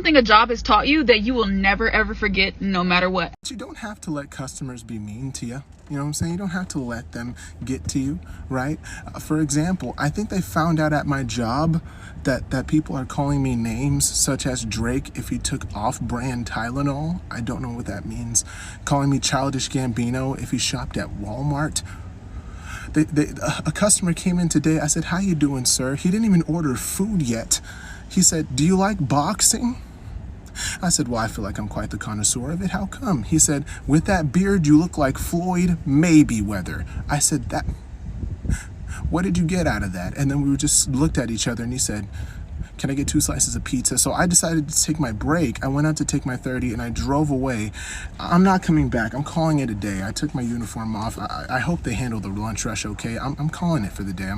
something a job has taught you that you will never ever forget no matter what? You don't have to let customers be mean to you. You know what I'm saying? You don't have to let them get to you, right? For example, I think they found out at my job that people are calling me names such as Drake if he took off-brand Tylenol. I don't know what that means. Calling me Childish Gambino if he shopped at Walmart. A customer came in today. I said, "How you doing, sir?" He didn't even order food yet. He said, "Do you like boxing?" I said, "Well, I feel like I'm quite the connoisseur of it. How come?" He said, "With that beard, you look like Floyd Mayweather." I said, what did you get out of that? And then we just looked at each other and he said, "Can I get 2 slices of pizza?" So I decided to take my break. I went out to take my 30 and I drove away. I'm not coming back. I'm calling it a day. I took my uniform off. I hope they handle the lunch rush okay. I'm calling it for the day.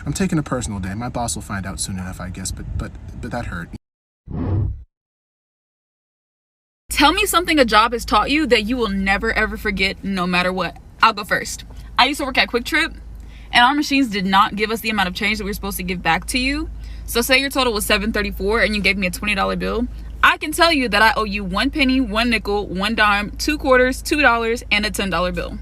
I'm taking a personal day. My boss will find out soon enough, I guess, but that hurt. Tell me something a job has taught you that you will never ever forget no matter what. I'll go first. I used to work at Quick Trip, and our machines did not give us the amount of change that we were supposed to give back to you. So say your total was $7.34 and you gave me a $20 bill. I can tell you that I owe you 1 penny, 1 nickel, 1 dime, 2 quarters, $2, and a $10 bill.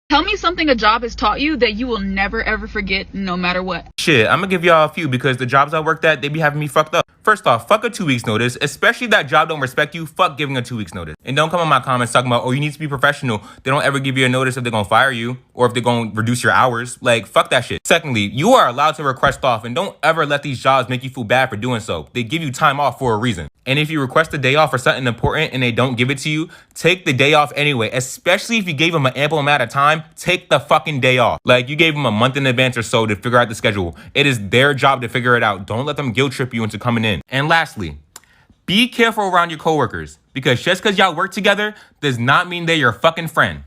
Tell me something a job has taught you that you will never ever forget no matter what. Shit, I'm gonna give y'all a few because the jobs I worked at, they be having me fucked up. First off, fuck a 2 weeks notice, especially if that job don't respect you, fuck giving a 2 weeks notice. And don't come in my comments talking about, oh, you need to be professional. They don't ever give you a notice if they're gonna fire you or if they're gonna reduce your hours. Like, fuck that shit. Secondly, you are allowed to request off and don't ever let these jobs make you feel bad for doing so. They give you time off for a reason. And if you request a day off for something important and they don't give it to you, take the day off anyway, especially if you gave them an ample amount of time, take the fucking day off. Like you gave them a month in advance or so to figure out the schedule. It is their job to figure it out. Don't let them guilt trip you into coming in. And lastly, be careful around your coworkers because just because y'all work together does not mean they're your fucking friend.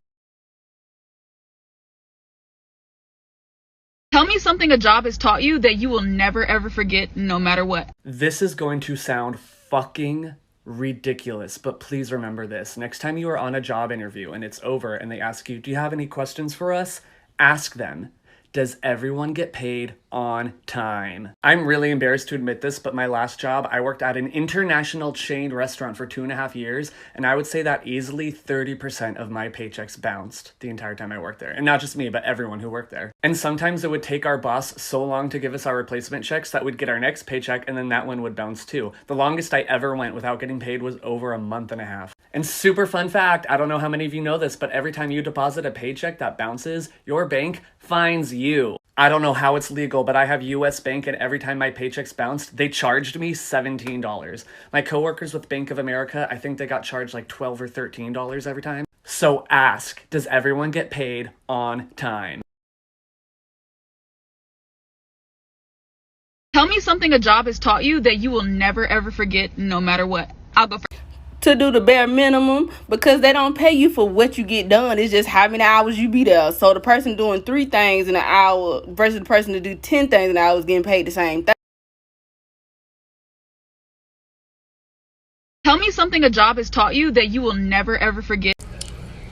Tell me something a job has taught you that you will never ever forget no matter what. This is going to sound fucking ridiculous, but please remember this. Next time you are on a job interview and it's over and they ask you, "Do you have any questions for us?" Ask them, "Does everyone get paid on time?" I'm really embarrassed to admit this, but my last job, I worked at an international chain restaurant for 2.5 years, and I would say that easily 30% of my paychecks bounced the entire time I worked there. And not just me, but everyone who worked there. And sometimes it would take our boss so long to give us our replacement checks that we'd get our next paycheck, and then that one would bounce too. The longest I ever went without getting paid was over a month and a half. And super fun fact, I don't know how many of you know this, but every time you deposit a paycheck that bounces, your bank fines you. I don't know how it's legal, but I have US Bank, and every time my paychecks bounced, they charged me $17. My coworkers with Bank of America, I think they got charged like $12 or $13 every time. So ask, does everyone get paid on time? Tell me something a job has taught you that you will never ever forget no matter what. I'll go first. To do the bare minimum because they don't pay you for what you get done. It's just how many hours you be there. So the person doing 3 things in an hour versus the person to do 10 things in an hour is getting paid the same thing. Tell me something a job has taught you that you will never ever forget.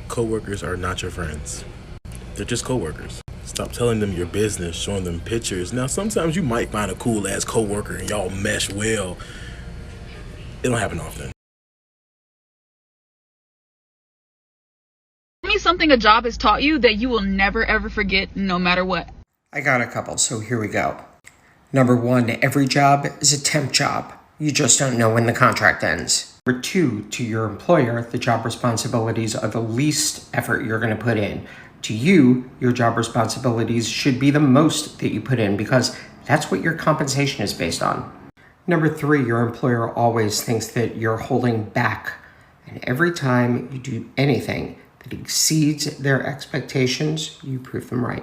Coworkers are not your friends. They're just coworkers. Stop telling them your business, showing them pictures. Now, sometimes you might find a cool ass coworker and y'all mesh well. It don't happen often. Tell me something a job has taught you that you will never ever forget no matter what. I got a couple, so here we go. Number 1, every job is a temp job. You just don't know when the contract ends. Number 2, to your employer, the job responsibilities are the least effort you're going to put in. To you, your job responsibilities should be the most that you put in because that's what your compensation is based on. Number 3, your employer always thinks that you're holding back. And every time you do anything that exceeds their expectations, you prove them right.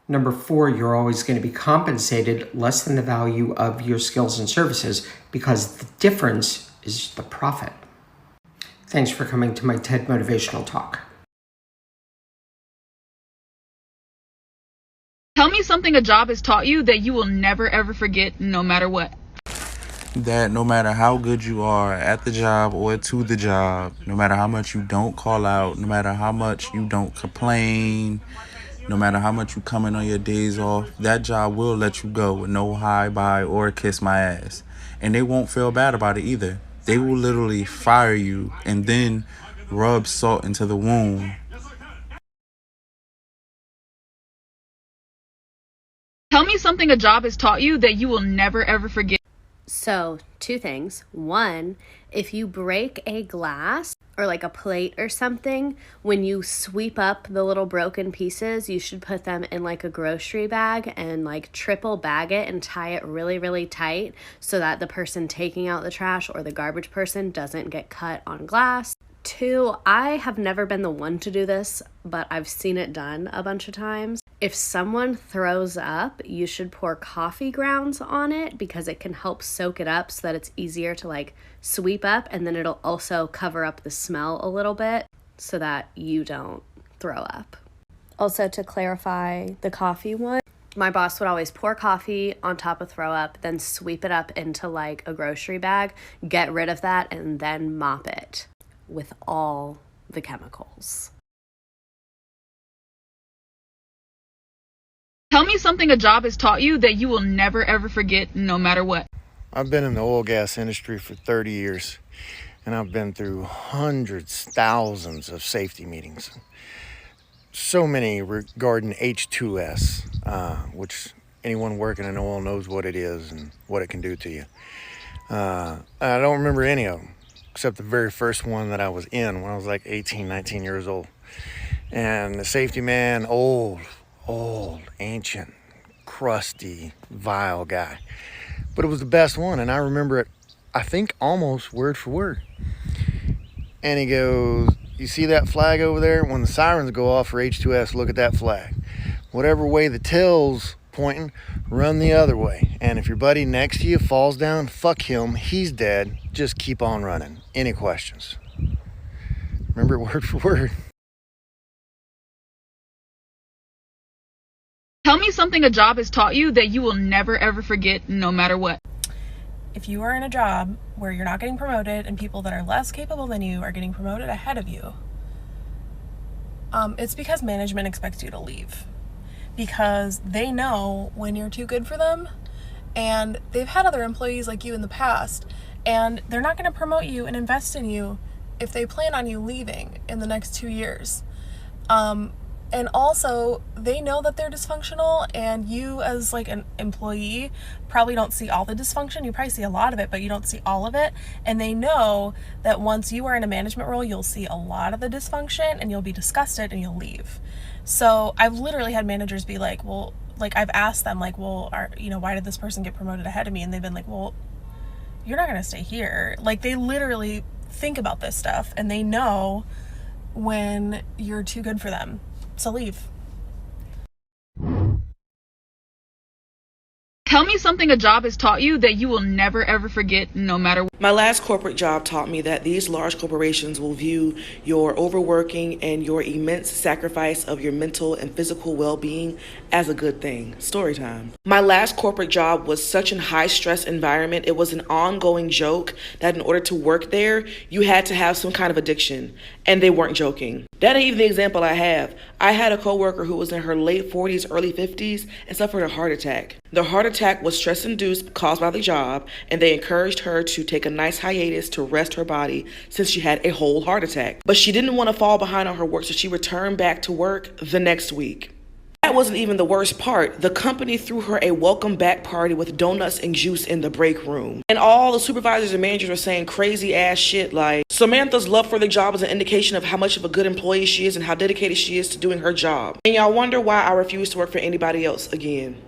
Number 4, you're always going to be compensated less than the value of your skills and services because the difference is the profit. Thanks for coming to my TED Motivational Talk. Tell me something a job has taught you that you will never ever forget no matter what. That no matter how good you are at the job or to the job, no matter how much you don't call out, no matter how much you don't complain, No matter how much you come in on your days off, that job will let you go with no hi, bye, or kiss my ass. And they won't feel bad about it either. They will literally fire you and then rub salt into the wound. Tell me something a job has taught you that you will never ever forget. So, two things. One, if you break a glass or like a plate or something, when you sweep up the little broken pieces, you should put them in like a grocery bag and like triple bag it and tie it really, really tight so that the person taking out the trash or the garbage person doesn't get cut on glass. Two, I have never been the one to do this, but I've seen it done a bunch of times. If someone throws up, you should pour coffee grounds on it because it can help soak it up so that it's easier to like sweep up, and then it'll also cover up the smell a little bit so that you don't throw up. Also, to clarify the coffee one, my boss would always pour coffee on top of throw up, then sweep it up into like a grocery bag, get rid of that, and then mop it with all the chemicals. Tell me something a job has taught you that you will never ever forget no matter what. I've been in the oil gas industry for 30 years, and I've been through hundreds, thousands of safety meetings. So many regarding H2S, which anyone working in oil knows what it is and what it can do to you. I don't remember any of them, except the very first one that I was in when I was like 18, 19 years old. And the safety man, old, ancient, crusty, vile guy. But it was the best one, and I remember it, I think, almost word for word. And he goes, you see that flag over there? When the sirens go off for H2S, look at that flag. Whatever way the tail's pointing, run the other way. And if your buddy next to you falls down, fuck him, he's dead. Just keep on running. Any questions? Remember it word for word. Tell me something a job has taught you that you will never ever forget no matter what. If you are in a job where you're not getting promoted and people that are less capable than you are getting promoted ahead of you, it's because management expects you to leave. Because they know when you're too good for them, and they've had other employees like you in the past, and they're not going to promote you and invest in you if they plan on you leaving in the next 2 years. And also, they know that they're dysfunctional, and you as like an employee probably don't see all the dysfunction. You probably see a lot of it, but you don't see all of it. And they know that once you are in a management role, you'll see a lot of the dysfunction and you'll be disgusted and you'll leave. So I've literally had managers be like, well, like I've asked them like, well, why did this person get promoted ahead of me? And they've been like, well, you're not going to stay here. Like they literally think about this stuff and they know when you're too good for them. So leave. Tell me something a job has taught you that you will never ever forget no matter what. My last corporate job taught me that these large corporations will view your overworking and your immense sacrifice of your mental and physical well-being as a good thing. Story time. My last corporate job was such a high-stress environment. It was an ongoing joke that in order to work there, you had to have some kind of addiction. And they weren't joking. That ain't even the example I have. I had a coworker who was in her late 40s, early 50s, and suffered a heart attack. The heart attack was stress-induced caused by the job, and they encouraged her to take a nice hiatus to rest her body since she had a whole heart attack. But she didn't want to fall behind on her work, so she returned back to work the next week. That wasn't even the worst part. The company threw her a welcome back party with donuts and juice in the break room. And all the supervisors and managers were saying crazy ass shit like, Samantha's love for the job is an indication of how much of a good employee she is and how dedicated she is to doing her job. And y'all wonder why I refuse to work for anybody else again.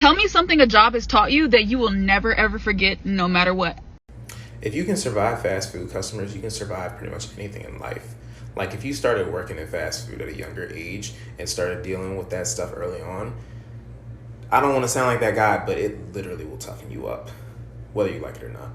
Tell me something a job has taught you that you will never ever forget no matter what. If you can survive fast food customers, you can survive pretty much anything in life. Like if you started working in fast food at a younger age and started dealing with that stuff early on, I don't want to sound like that guy, but it literally will toughen you up, whether you like it or not.